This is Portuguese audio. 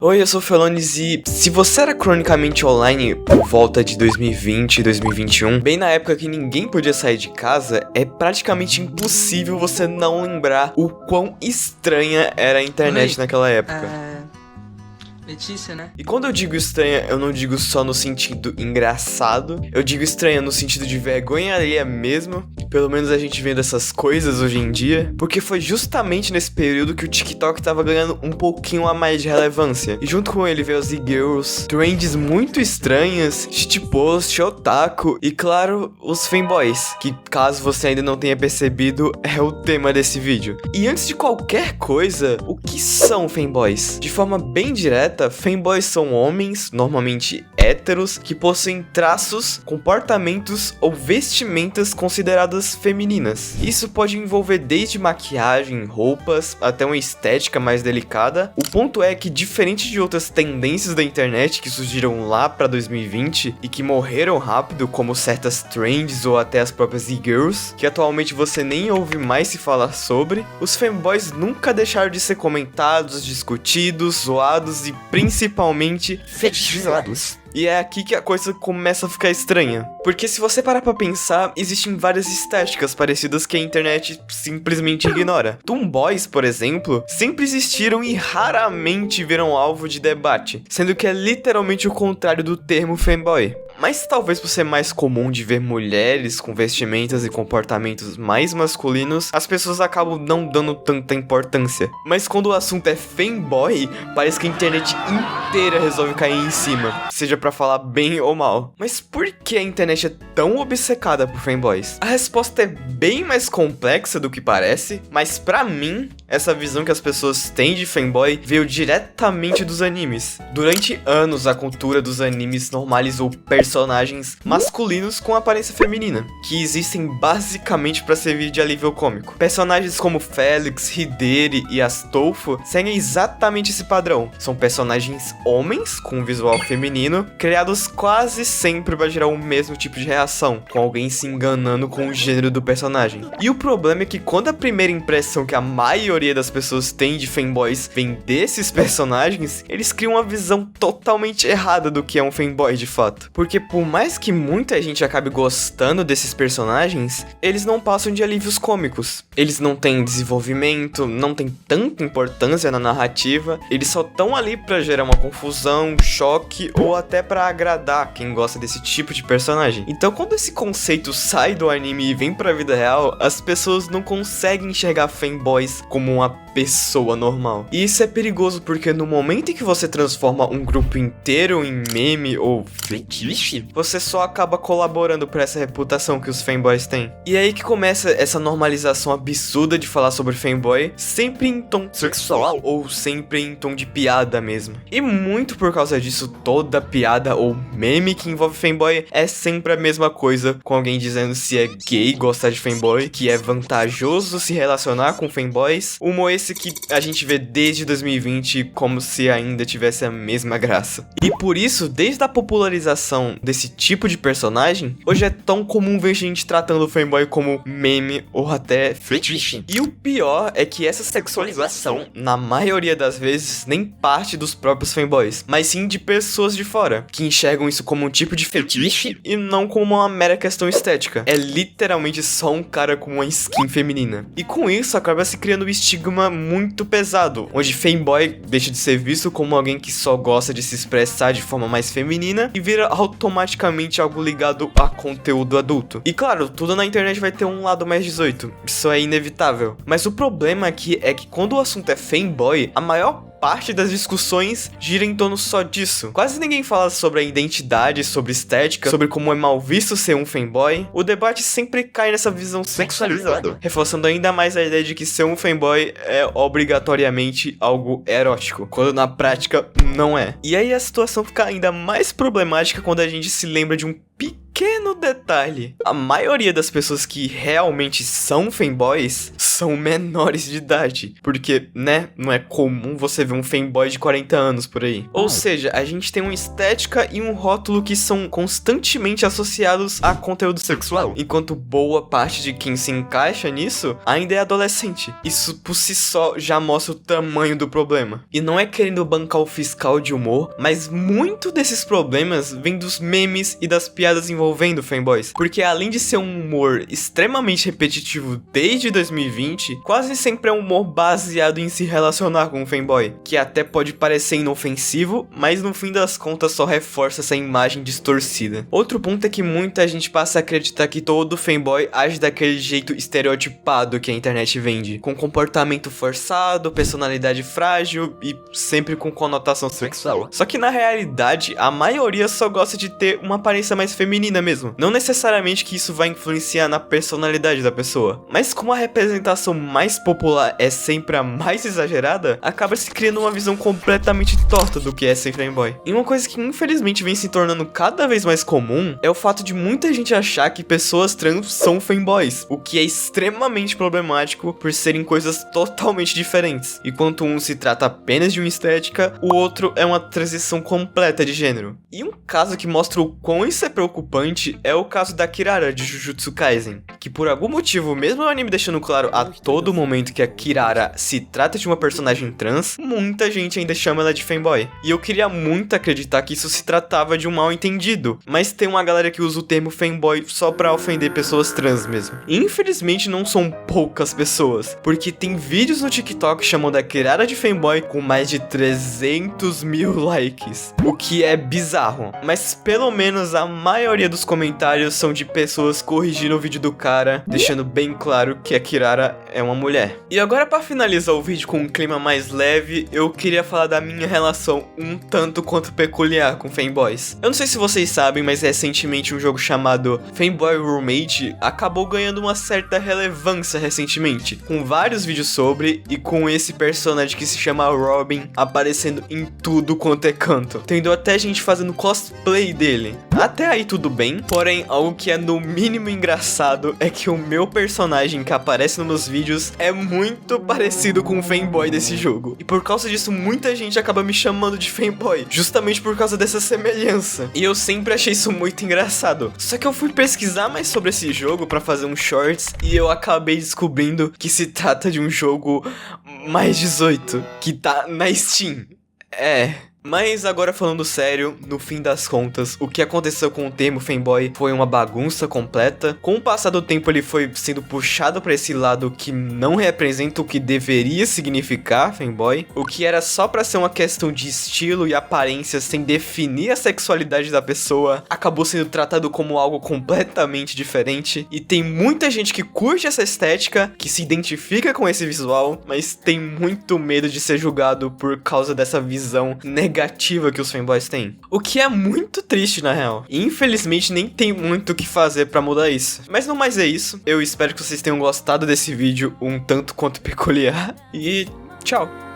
Oi, eu sou o Felonis e se você era cronicamente online por volta de 2020 e 2021, bem na época que ninguém podia sair de casa, é praticamente impossível você não lembrar o quão estranha era a internet naquela época. Letícia, né? E quando eu digo estranha, eu não digo só no sentido engraçado, eu digo estranha no sentido de vergonha alheia mesmo, pelo menos a gente vendo essas coisas hoje em dia, porque foi justamente nesse período que o TikTok tava ganhando um pouquinho a mais de relevância. E junto com ele veio os e-girls, trends muito estranhas, shitpost, otaku e claro, os fanboys, que caso você ainda não tenha percebido, é o tema desse vídeo. E antes de qualquer coisa, o que são fanboys? De forma bem direta, fanboys são homens, normalmente héteros, que possuem traços, comportamentos ou vestimentas consideradas femininas. Isso pode envolver desde maquiagem, roupas, até uma estética mais delicada. O ponto é que, diferente de outras tendências da internet que surgiram lá pra 2020 e que morreram rápido, como certas trends ou até as próprias e-girls, que atualmente você nem ouve mais se falar sobre, os fanboys nunca deixaram de ser comentados, discutidos, zoados e principalmente fetichizados. E é aqui que a coisa começa a ficar estranha. Porque se você parar pra pensar, existem várias estéticas parecidas que a internet simplesmente ignora. Tomboys, por exemplo, sempre existiram e raramente viram alvo de debate, sendo que é literalmente o contrário do termo fanboy. Mas talvez por ser mais comum de ver mulheres com vestimentas e comportamentos mais masculinos, as pessoas acabam não dando tanta importância. Mas quando o assunto é fanboy, parece que a internet inteira resolve cair em cima, seja pra falar bem ou mal. Mas por que a internet é tão obcecada por fanboys? A resposta é bem mais complexa do que parece, mas pra mim, essa visão que as pessoas têm de fanboy veio diretamente dos animes. Durante anos, a cultura dos animes normalizou personagens masculinos com aparência feminina, que existem basicamente para servir de alívio cômico. Personagens como Felix, Hideri e Astolfo seguem exatamente esse padrão. São personagens homens com um visual feminino, criados quase sempre para gerar o mesmo tipo de reação, com alguém se enganando com o gênero do personagem. E o problema é que quando a primeira impressão que a maioria das pessoas tem de fanboys vem desses personagens, eles criam uma visão totalmente errada do que é um fanboy de fato. Porque por mais que muita gente acabe gostando desses personagens, eles não passam de alívios cômicos. Eles não têm desenvolvimento, não têm tanta importância na narrativa, eles só estão ali pra gerar uma confusão, choque ou até pra agradar quem gosta desse tipo de personagem. Então quando esse conceito sai do anime e vem pra vida real, as pessoas não conseguem enxergar fanboys como uma pessoa normal. E isso é perigoso porque no momento em que você transforma um grupo inteiro em meme ou fetiche, você só acaba colaborando pra essa reputação que os fanboys têm. E é aí que começa essa normalização absurda de falar sobre fanboy, sempre em tom sexual ou sempre em tom de piada mesmo. E muito por causa disso, toda piada ou meme que envolve fanboy é sempre a mesma coisa, com alguém dizendo se é gay gostar de fanboy, que é vantajoso se relacionar com fanboys, humor esse que a gente vê desde 2020 como se ainda tivesse a mesma graça. E por isso, desde a popularização desse tipo de personagem, hoje é tão comum ver gente tratando o fanboy como meme ou até fetiche. E o pior é que essa sexualização, na maioria das vezes, nem parte dos próprios fanboys, mas sim de pessoas de fora, que enxergam isso como um tipo de fetiche e não como uma mera questão estética. É literalmente só um cara com uma skin feminina. E com isso acaba se criando um estigma muito pesado, onde fanboy deixa de ser visto como alguém que só gosta de se expressar de forma mais feminina e vira automaticamente algo ligado a conteúdo adulto. E claro, tudo na internet vai ter um lado mais 18, isso é inevitável. Mas o problema aqui é que quando o assunto é fanboy, a maior parte das discussões gira em torno só disso. Quase ninguém fala sobre a identidade, sobre estética, sobre como é mal visto ser um fanboy. O debate sempre cai nessa visão sexualizada, reforçando ainda mais a ideia de que ser um fanboy é obrigatoriamente algo erótico, quando na prática não é. E aí a situação fica ainda mais problemática quando a gente se lembra de um pequeno detalhe. A maioria das pessoas que realmente são fanboys são menores de idade. Porque, né, não é comum você ver um fanboy de 40 anos por aí. Ou seja, a gente tem uma estética e um rótulo que são constantemente associados a conteúdo sexual. Enquanto boa parte de quem se encaixa nisso ainda é adolescente. Isso por si só já mostra o tamanho do problema. E não é querendo bancar o fiscal de humor, mas muito desses problemas vem dos memes e das piadas envolvendo fanboys. Porque além de ser um humor extremamente repetitivo desde 2020, quase sempre é um humor baseado em se relacionar com um fanboy, que até pode parecer inofensivo, mas no fim das contas só reforça essa imagem distorcida. Outro ponto é que muita gente passa a acreditar que todo fanboy age daquele jeito estereotipado que a internet vende, com comportamento forçado, personalidade frágil e sempre com conotação sexual. Só que na realidade, a maioria só gosta de ter uma aparência mais feminina mesmo. Não necessariamente que isso vai influenciar na personalidade da pessoa, mas como a representação mais popular é sempre a mais exagerada, acaba se criando uma visão completamente torta do que é ser fanboy. E uma coisa que infelizmente vem se tornando cada vez mais comum é o fato de muita gente achar que pessoas trans são fanboys, o que é extremamente problemático por serem coisas totalmente diferentes. Enquanto um se trata apenas de uma estética, o outro é uma transição completa de gênero. E um caso que mostra o quão isso é preocupante é o caso da Kirara de Jujutsu Kaisen, que por algum motivo, mesmo o anime deixando claro a todo momento que a Kirara se trata de uma personagem trans, muita gente ainda chama ela de fanboy. E eu queria muito acreditar que isso se tratava de um mal entendido, mas tem uma galera que usa o termo fanboy só pra ofender pessoas trans mesmo. E infelizmente não são poucas pessoas, porque tem vídeos no TikTok chamando a Kirara de fanboy com mais de 300 mil likes, o que é bizarro. Mas pelo menos a maioria dos comentários são de pessoas corrigindo o vídeo do cara, deixando bem claro que a Kirara é uma mulher. E agora, pra finalizar o vídeo com um clima mais leve, eu queria falar da minha relação um tanto quanto peculiar com fanboys. Eu não sei se vocês sabem, mas recentemente um jogo chamado Fanboy Roommate acabou ganhando uma certa relevância recentemente, com vários vídeos sobre e com esse personagem que se chama Robin aparecendo em tudo quanto é canto, tendo até gente fazendo cosplay dele. Até aí tudo bem, porém algo que é no mínimo engraçado é que o meu personagem que aparece nos meus vídeos é muito parecido com o fanboy desse jogo. E por causa disso muita gente acaba me chamando de fanboy, justamente por causa dessa semelhança. E eu sempre achei isso muito engraçado. Só que eu fui pesquisar mais sobre esse jogo pra fazer um shorts e eu acabei descobrindo que se trata de um jogo mais 18, que tá na Steam. Mas agora falando sério, no fim das contas, o que aconteceu com o termo fanboy foi uma bagunça completa. Com o passar do tempo ele foi sendo puxado pra esse lado que não representa o que deveria significar fanboy, o que era só pra ser uma questão de estilo e aparência sem definir a sexualidade da pessoa, acabou sendo tratado como algo completamente diferente. E tem muita gente que curte essa estética, que se identifica com esse visual, mas tem muito medo de ser julgado por causa dessa visão negativa que os fanboys têm. O que é muito triste na real. E infelizmente nem tem muito o que fazer pra mudar isso. Mas no mais é isso. Eu espero que vocês tenham gostado desse vídeo um tanto quanto peculiar. E tchau!